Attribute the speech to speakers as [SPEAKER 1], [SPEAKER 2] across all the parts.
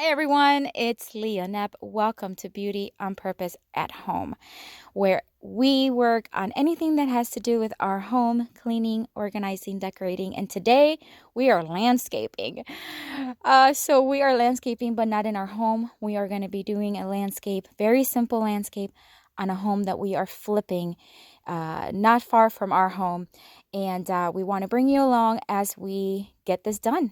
[SPEAKER 1] Hey everyone, it's Leah Knapp. Welcome to Beauty on Purpose at Home, where we work on anything that has to do with our home, cleaning, organizing, decorating, and today we are landscaping. So we are landscaping, but not in our home. We are going to be doing a landscape, very simple landscape on a home that we are flipping not far from our home. And we want to bring you along as we get this done.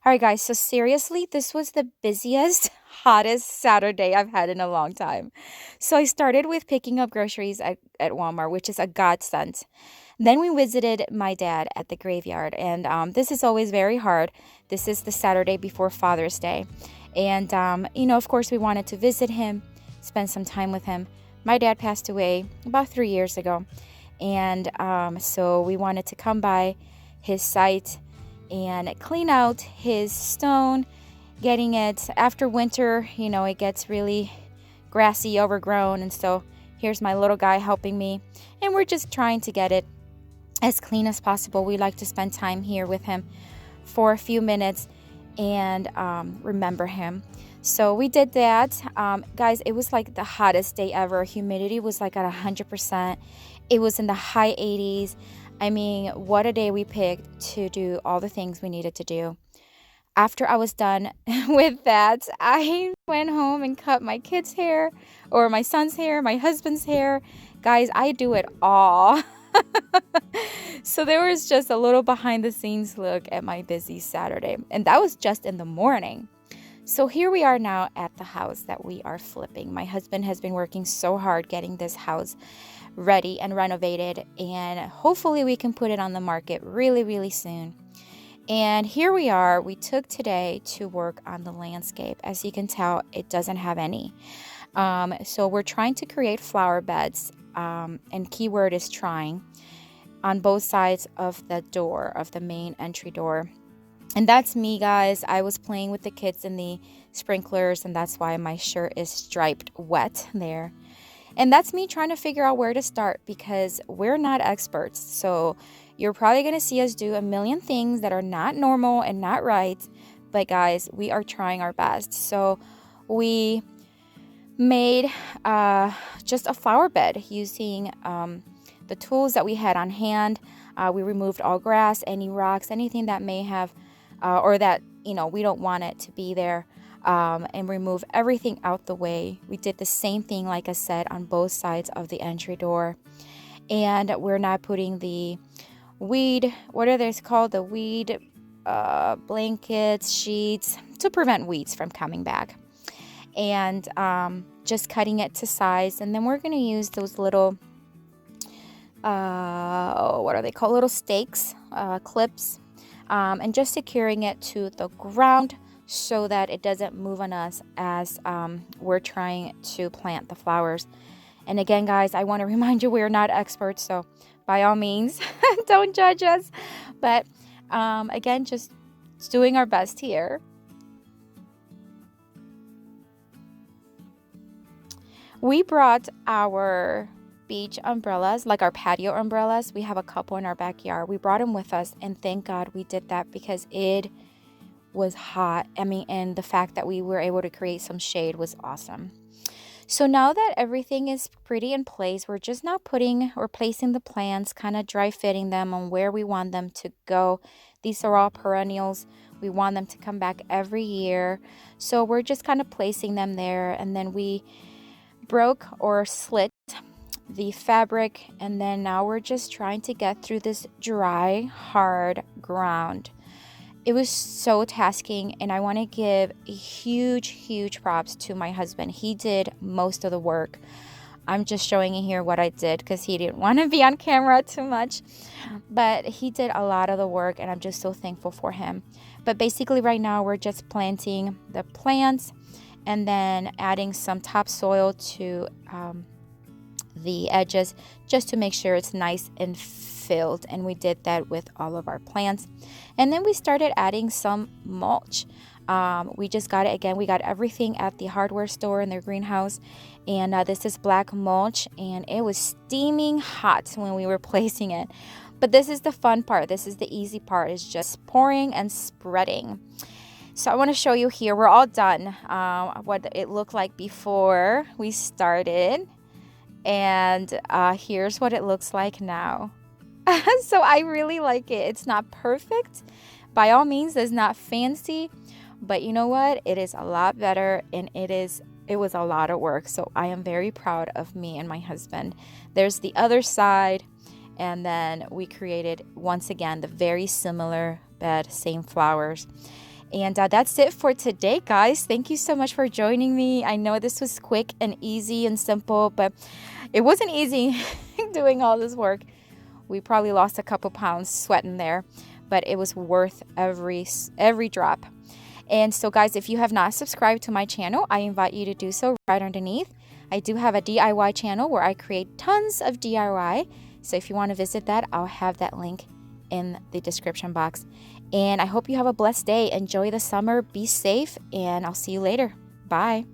[SPEAKER 1] All right, guys, so seriously, this was the busiest, hottest Saturday I've had in a long time. So I started with picking up groceries at Walmart, which is a godsend. Then we visited my dad at the graveyard, and this is always very hard. This is the Saturday before Father's Day. And, of course, we wanted to visit him, spend some time with him. My dad passed away about 3 years ago, and so we wanted to come by his site and clean out his stone, getting it after winter, it gets really grassy, overgrown. And so here's my little guy helping me. And we're just trying to get it as clean as possible. We like to spend time here with him for a few minutes and remember him. So we did that. Guys, it was like the hottest day ever. Humidity was like at 100%. It was in the high 80s. I mean, what a day we picked to do all the things we needed to do. After I was done with that, I went home and cut my kids' hair, or my son's hair, my husband's hair. Guys, I do it all. So there was just a little behind the scenes look at my busy Saturday. And that was just in the morning. So here we are now at the house that we are flipping. My husband has been working so hard getting this house ready and renovated, and hopefully we can put it on the market really, really soon. And here we are. We took today to work on the landscape. As you can tell, it doesn't have any. So we're trying to create flower beds, and keyword is trying, on both sides of the door, of the main entry door. And that's me, guys. I was playing with the kids in the sprinklers, and that's why my shirt is striped wet there. And that's me trying to figure out where to start, because we're not experts. So you're probably going to see us do a million things that are not normal and not right. But guys, we are trying our best. So we made just a flower bed using the tools that we had on hand. We removed all grass, any rocks, anything that may have or that, we don't want it to be there. And remove everything out the way. We did the same thing, like I said, on both sides of the entry door. And we're not putting the weed, what are those called? The weed blankets, sheets, to prevent weeds from coming back. And just cutting it to size. And then we're going to use those little, what are they called? Little stakes, clips, and just securing it to the ground, so that it doesn't move on us as we're trying to plant the flowers. And again, guys, I want to remind you, we're not experts, so by all means, don't judge us. But again, just doing our best here. We brought our beach umbrellas, like our patio umbrellas. We have a couple in our backyard. We brought them with us, and thank God we did that, because it was hot. And the fact that we were able to create some shade was awesome. So now that everything is pretty in place, we're just now putting or placing the plants, kind of dry fitting them on where we want them to go. These are all perennials. We want them to come back every year. So we're just kind of placing them there. And then we broke or slit the fabric. And then now we're just trying to get through this dry, hard ground. It was so tasking, and I want to give a huge props to my husband. He did most of the work. I'm just showing you here what I did because he didn't want to be on camera too much. But he did a lot of the work, and I'm just so thankful for him. But basically right now we're just planting the plants and then adding some topsoil to the edges, just to make sure it's nice and filled. And we did that with all of our plants. And then we started adding some mulch. We just got it again. We got everything at the hardware store in their greenhouse. And this is black mulch, and it was steaming hot when we were placing it. But this is the fun part. This is the easy part, is just pouring and spreading. So I want to show you here. We're all done. What it looked like before we started. And here's what it looks like now. So I really like it. It's not perfect. By all means, it's not fancy. But you know what? It is a lot better, and it was a lot of work. So I am very proud of me and my husband. There's the other side. And then we created, once again, the very similar bed, same flowers. And that's it for today, guys. Thank you so much for joining me. I know this was quick and easy and simple, but it wasn't easy doing all this work. We probably lost a couple pounds sweating there, but it was worth every drop. And so, guys, if you have not subscribed to my channel, I invite you to do so right underneath. I do have a DIY channel where I create tons of DIY. So if you want to visit that, I'll have that link in the description box. And I hope you have a blessed day. Enjoy the summer. Be safe. And I'll see you later. Bye.